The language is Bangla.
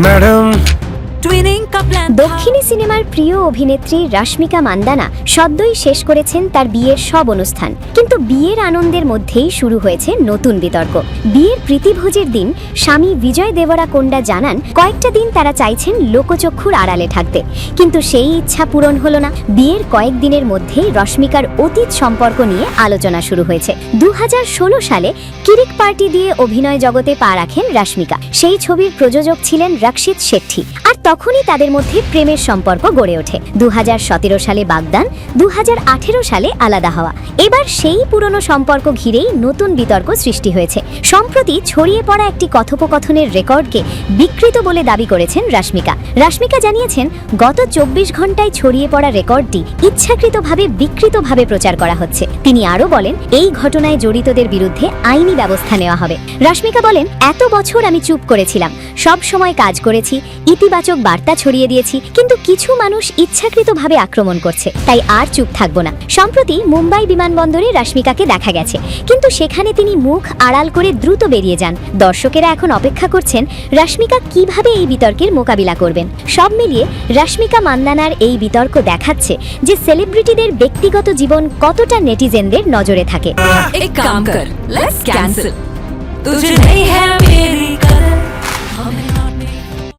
ম্যাডাম, দক্ষিণী সিনেমার প্রিয় অভিনেত্রী রাশমিকা মান্দানা সদ্যই শেষ করেছেন তার বিয়ের সব অনুষ্ঠান, কিন্তু বিয়ের আনন্দের মধ্যেই শুরু হয়েছে নতুন বিতর্ক। বিয়ের প্রীতিভোজের দিন স্বামী বিজয় দেবরাকোন্ডা জানান কয়েকটা দিন তারা চাইছেন লোকচক্ষুর আড়ালে থাকতে, কিন্তু সেই ইচ্ছা পূরণ হলো না। বিয়ের কয়েকদিনের মধ্যেই রশ্মিকার অতীত সম্পর্ক নিয়ে আলোচনা শুরু হয়েছে। 2016 সালে কিরিক পার্টি দিয়ে অভিনয় জগতে পা রাখেন রাশমিকা। সেই ছবির প্রযোজক ছিলেন রক্ষিত শেট্টি, আর তখনই তাদের মধ্যে প্রেমের সম্পর্ক গড়ে ওঠে। 2017 সালে বাগদান, 2018 সালে আলাদা হওয়া। এবার সেই পুরনো সম্পর্ক ঘিরেই নতুন বিতর্ক সৃষ্টি হয়েছে। সম্প্রতি ছড়িয়ে পড়া একটি কথোপকথনের রেকর্ডকে বিকৃত বলে দাবি করেছেন রাশমিকা। রাশমিকা জানিয়েছেন, গত 24 ঘন্টায় ছড়িয়ে পড়া রেকর্ডটি ইচ্ছাকৃতভাবে বিকৃতভাবে প্রচার করা হচ্ছে। তিনি আরও বলেন, এই ঘটনায় জড়িতদের বিরুদ্ধে আইনি ব্যবস্থা নেওয়া হবে। রাশমিকা বলেন, এত বছর আমি চুপ করেছিলাম, সব সময় কাজ করেছি, ইতিবাচক বার্তা ছড়িয়ে দিয়েছি, কিন্তু কিছু মানুষ ইচ্ছাকৃতভাবে আক্রমণ করছে, তাই আর চুপ থাকবো না। সম্প্রতি মুম্বাই বিমানবন্দরে রাশমিকাকে দেখা গেছে, কিন্তু সেখানে তিনি মুখ আড়াল করে দ্রুত বেরিয়ে যান। দর্শকেরা এখন অপেক্ষা করছেন রাশমিকা কিভাবে এই বিতর্কের মোকাবিলা করবেন। সব মিলিয়ে রাশমিকা মান্দানার এই বিতর্ক দেখাচ্ছে যে সেলিব্রিটিদের ব্যক্তিগত জীবন কতটা নেটিজেনদের নজরে থাকে। एक काम कर, let's cancel। तुझे नहीं है मेरी